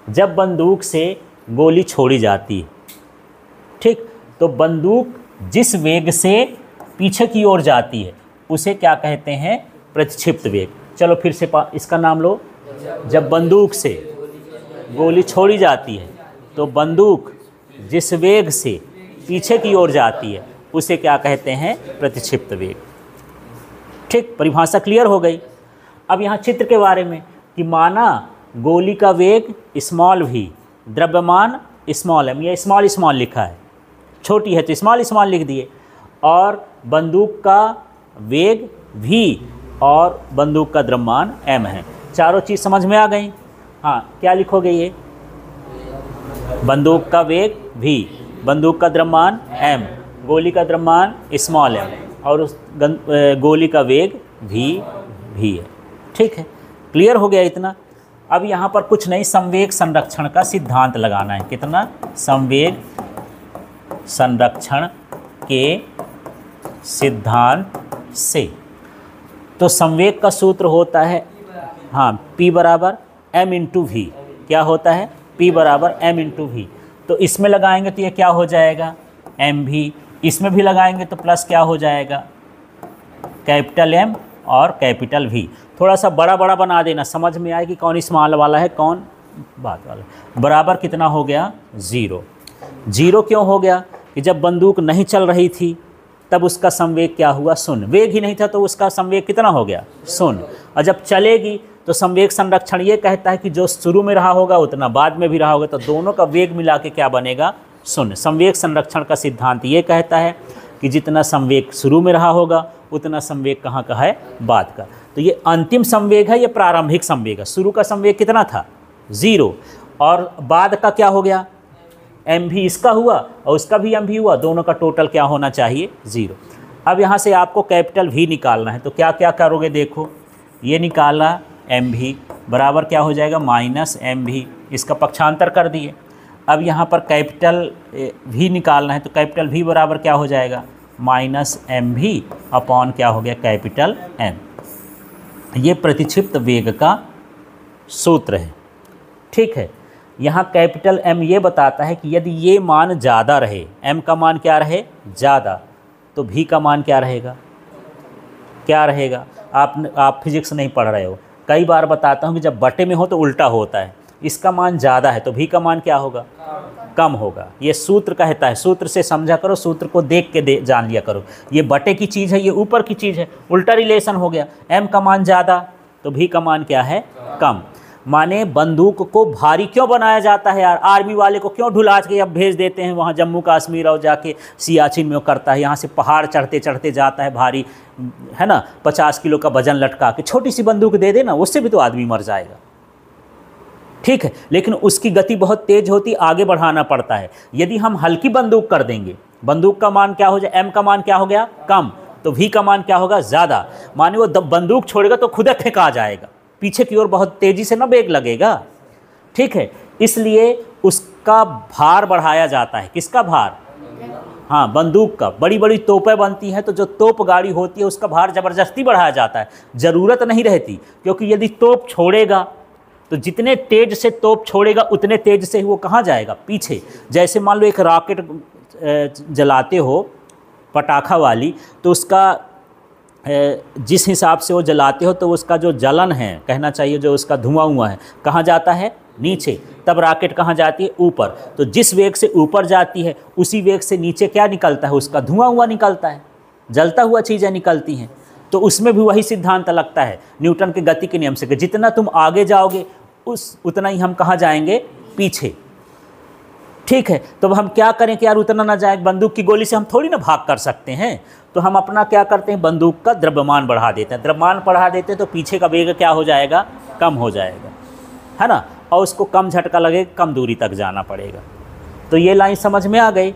जब बंदूक से गोली छोड़ी जाती है, ठीक, तो बंदूक जिस वेग से पीछे की ओर जाती है उसे क्या कहते हैं? प्रतिक्षिप्त वेग। चलो फिर से इसका नाम लो। जब बंदूक से गोली छोड़ी जाती है तो बंदूक जिस वेग से पीछे की ओर जाती है उसे क्या कहते हैं? प्रतिक्षिप्त वेग। ठीक, परिभाषा क्लियर हो गई। अब यहाँ चित्र के बारे में कि माना गोली का वेग स्मॉल v, द्रव्यमान स्मॉल m, ये स्मॉल स्मॉल लिखा है, छोटी है तो स्मॉल स्मॉल लिख दिए, और बंदूक का वेग v और बंदूक का द्रव्यमान m है। चारों चीज़ समझ में आ गई? हाँ, क्या लिखोगे ये? बंदूक का वेग v, बंदूक का द्रव्यमान m, गोली का द्रव्यमान स्मॉल m, और उस गोली का वेग v है। ठीक है, क्लियर हो गया इतना। अब यहाँ पर कुछ नहीं, संवेग संरक्षण का सिद्धांत लगाना है। कितना? संवेग संरक्षण के सिद्धांत से। तो संवेग का सूत्र होता है, हाँ, P बराबर m इंटू वी। क्या होता है? P बराबर m इंटू वी। तो इसमें लगाएंगे तो ये क्या हो जाएगा? mv। इसमें भी लगाएंगे तो प्लस क्या हो जाएगा? कैपिटल M और कैपिटल V। थोड़ा सा बड़ा बड़ा बना देना, समझ में आए कि कौन स्मॉल वाला है कौन बात वाला है। बराबर कितना हो गया? 0। 0 क्यों हो गया? कि जब बंदूक नहीं चल रही थी तब उसका संवेग क्या हुआ? 0। वेग ही नहीं था तो उसका संवेग कितना हो गया? 0। और जब चलेगी तो संवेग संरक्षण ये कहता है कि जो शुरू में रहा होगा उतना बाद में भी रहा होगा, तो दोनों का वेग मिला के क्या बनेगा? 0। संवेग संरक्षण का सिद्धांत ये कहता है कि जितना संवेग शुरू में रहा होगा उतना संवेग कहाँ का है? बाद का। तो ये अंतिम संवेग है, ये प्रारंभिक संवेग है। शुरू का संवेग कितना था? 0, और बाद का क्या हो गया? m भी इसका हुआ और उसका भी m भी हुआ, दोनों का टोटल क्या होना चाहिए? 0। अब यहाँ से आपको कैपिटल V निकालना है, तो क्या क्या करोगे? देखो, ये निकाला m भी बराबर क्या हो जाएगा? माइनस m भी, इसका पक्षांतर कर दिए। अब यहाँ पर कैपिटल V निकालना है, तो कैपिटल V बराबर क्या हो जाएगा? माइनस m भी अपॉन क्या हो गया? Capital M। ये प्रतिक्षिप्त वेग का सूत्र है। ठीक है, यहाँ कैपिटल M ये बताता है कि यदि ये मान ज़्यादा रहे, M का मान क्या रहे? ज़्यादा, तो V का मान क्या रहेगा? क्या रहेगा? आप फिजिक्स नहीं पढ़ रहे हो। कई बार बताता हूँ कि जब बटे में हो तो उल्टा होता है। इसका मान ज़्यादा है तो V का मान क्या होगा? कम होगा। ये सूत्र कहता है, सूत्र से समझा करो, सूत्र को देख के जान लिया करो। ये बटे की चीज़ है, ये ऊपर की चीज़ है, उल्टा रिलेशन हो गया। M का मान ज़्यादा तो V का मान क्या है? कम। माने बंदूक को भारी क्यों बनाया जाता है यार? आर्मी वाले को क्यों ढुला के अब भेज देते हैं वहाँ जम्मू कश्मीर और जाके सियाचिन में वो करता है, यहाँ से पहाड़ चढ़ते चढ़ते जाता है भारी, है ना, 50 किलो का वजन लटका के। छोटी सी बंदूक दे देना, उससे भी तो आदमी मर जाएगा। ठीक है, लेकिन उसकी गति बहुत तेज होती, आगे बढ़ाना पड़ता है। यदि हम हल्की बंदूक कर देंगे, बंदूक का मान क्या हो जाए? M का मान क्या हो गया? कम, तो V का मान क्या होगा? ज़्यादा। माने वो बंदूक छोड़ेगा तो खुद फेंका जाएगा, पीछे की ओर बहुत तेज़ी से ना वेग लगेगा। ठीक है, इसलिए उसका भार बढ़ाया जाता है। किसका भार? हाँ, बंदूक का। बड़ी बड़ी तोपें बनती हैं तो जो तोप गाड़ी होती है उसका भार ज़बरदस्ती बढ़ाया जाता है, ज़रूरत नहीं रहती, क्योंकि यदि तोप छोड़ेगा तो जितने तेज से तोप छोड़ेगा उतने तेज से वो कहाँ जाएगा? पीछे। जैसे मान लो एक रॉकेट जलाते हो पटाखा वाली, तो उसका जिस हिसाब से वो जलाते हो तो उसका जो जलन है, कहना चाहिए जो उसका धुआं है, कहाँ जाता है? नीचे। तब रॉकेट कहाँ जाती है? ऊपर। तो जिस वेग से ऊपर जाती है उसी वेग से नीचे क्या निकलता है? उसका धुआं निकलता है, जलता हुआ चीज़ें निकलती हैं। तो उसमें भी वही सिद्धांत लगता है न्यूटन के गति के नियम से कि जितना तुम आगे जाओगे उतना ही हम कहाँ जाएंगे? पीछे। ठीक है, तो हम क्या करें कि यार उतना ना जाए, बंदूक की गोली से हम थोड़ी ना भाग कर सकते हैं, तो हम अपना क्या करते हैं? बंदूक का द्रव्यमान बढ़ा देते हैं। द्रव्यमान बढ़ा देते हैं तो पीछे का वेग क्या हो जाएगा? कम हो जाएगा, है ना, और उसको कम झटका लगे, कम दूरी तक जाना पड़ेगा। तो ये लाइन समझ में आ गई।